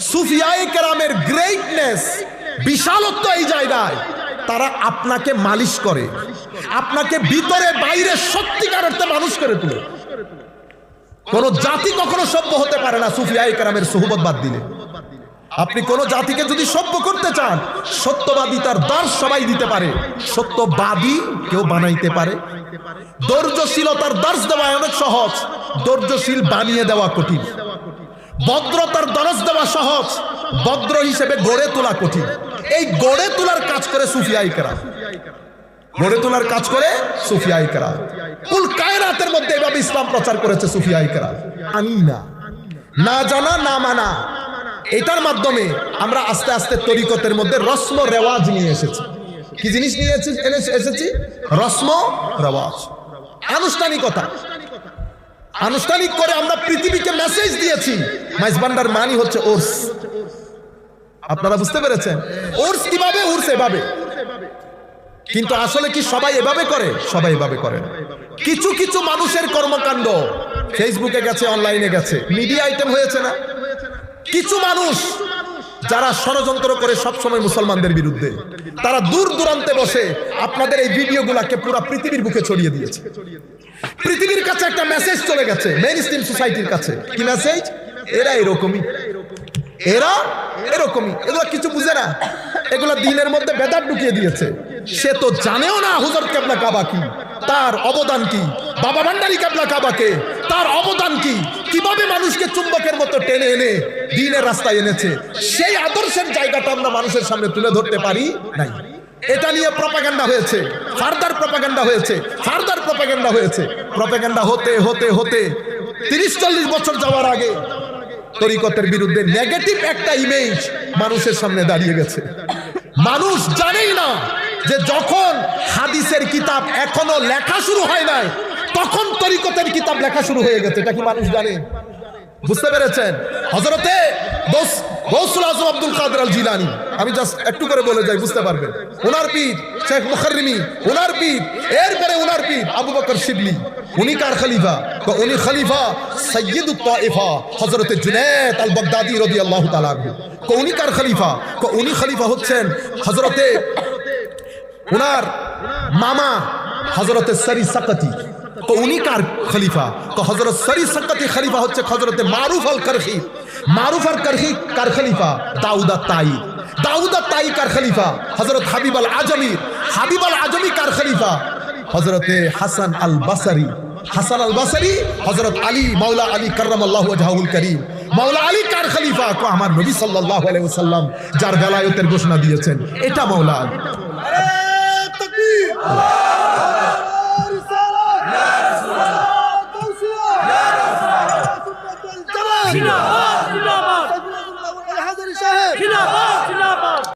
সুফিয়ায়ে কেরামের গ্রেটনেস, বিশালত্ব এই জায়গায় তারা আপনাকে মালিশ করে, আপনাকে ভিতরে বাইরে সত্যিকার অর্থে মানুষ করে তোলে। কোন জাতি কখনো সভ্য হতে পারে না সুফিয়ায়ে কেরামের সুহবত বাদ দিলে। আপনি কোন জাতিকে যদি সভ্য করতে চান, সত্যবাদী তার দর্শ সবাই দিতে পারে, সত্যবাদী কেউ বানাইতে পারে। ধৈর্যশীলতার দর্শ দেওয়া অনেক সহজ, ধৈর্যশীল বানিয়ে দেওয়া কঠিন। ভদ্রতার দরজ দেওয়া সহজ, ভদ্র হিসেবে গড়ে তোলা কঠিন। এই গড়ে তোলার কাজ করে সুফিয়ায়ে কেরাম, গড়ে তোলার কাজ করে সুফিয়ায়ে কেরাম। কুল কায়নাতের মধ্যে এভাবে ইসলাম প্রচার করেছে সুফিয়ায়ে কেরাম। আমিনা না জানা না মানা, এটার মাধ্যমে আমরা আস্তে আস্তে তরিকতের মধ্যে রসম রেওয়াজ নিয়ে এসেছি। কি জিনিস নিয়ে এসেছি? রসম রেওয়াজ, আনুষ্ঠানিকতা। আনুষ্ঠানিক করে আমরা পৃথিবীকে মেসেজ দিয়েছি মাইজবান্ডার মানি হচ্ছে ওরস। আপনারা বুঝতে পেরেছেন? ওরস কিভাবে? ওরস এভাবে। কিন্তু আসলে কি সবাই এভাবে করে? সবাই এভাবে করে না। কিছু কিছু মানুষের কর্মকাণ্ড ফেসবুকে গেছে, অনলাইনে গেছে, মিডিয়া আইটেম হয়েছে না? কিছু মানুষ যারা ষড়যন্ত্র করে সবসময় মুসলমানদের বিরুদ্ধে, তারা দূর দূরান্তে বসে আপনাদের এই ভিডিওগুলাকে পুরো পৃথিবীর বুকে ছড়িয়ে দিয়েছে। পৃথিবীর কাছে একটা মেসেজ চলে গেছে, মেইন স্ট্রিম সোসাইটির কাছে। কি মেসেজ? এরা এরকমই, এরা এরকমই, এগুলো কিছু বুঝে না, এগুলো দিনের মধ্যে বেদাত ঢুকিয়ে দিয়েছে। সে তো জানেও না হুজুর কেবলা কাবা কি, তার অবদান কি, বাবা ভান্ডারী কেবলা কাবাকে তার অবদান কি, কিভাবে মানুষকে চুম্বকের মতো টেনে এনে দ্বীনের রাস্তায় এনেছে, সেই আদর্শের জায়গাটা আমরা মানুষের সামনে তুলে ধরতে পারি নাই। এটা নিয়ে প্রপাগান্ডা হয়েছে, ফার্দার প্রপাগান্ডা হয়েছে, ফার্দার প্রপাগান্ডা হয়েছে। প্রপাগান্ডা হতে হতে হতে 30-40 বছর যাওয়ার আগে তরিকতের বিরুদ্ধে নেগেটিভ একটা ইমেজ মানুষের সামনে দাঁড়িয়ে গেছে। মানুষ জানেই না যে যখন হাদিসের কিতাব এখনো লেখা শুরু হয় নাই, তখন তরিকতের কিতাব লেখা শুরু হয়ে গেছে। এটা কি মানুষ জানে? বুঝতে পেরেছেন? হযরতে গৌসুল আজম আব্দুল কাদের আল জিলানী, আমি জাস্ট একটু করে বলে যাই, বুঝতে পারবেন। ওনার পীর শেখ মুখাররিমি, ওনার পীর, এরপরে ওনার পীর আবু বকর শিবলি। উনি কার খলিফা? উনি খলিফা সাইয়্যিদুত তায়েফা হযরতে জুনায়েদ আল বাগদাদি রাদিয়াল্লাহু তাআলা আনহু। উনি কার খলিফা? উনি খলিফা হচ্ছেন হযরতে ওনার মামা হযরতে সরি সাকাতি। উনি কার খলিফা? হযরত সরি সাকাতি খলিফা হচ্ছে হযরতে মারুফ আল কারখি। মারুফ আল কারখি কার খলিফা? দাউদ আত-তাই। দাউদ আত-তাই কার খলিফা? হযরত হাবিব আল আজমি। হাবিব আল আজমি কার খলিফা? হযরতে হাসান আল বসরি। হাসান আল বসরি হযরত আলী, মাওলা আলী কাররামাল্লাহু ওয়াজহাহুল কারীম। মাওলা আলী কার খলিফা? আমার নবী সাল্লাল্লাহু আলাইহি ওয়াসাল্লাম যার বেলায়েতের ঘোষণা দিয়েছেন, এটা মাওলা আলী। জিন্দাবাদ।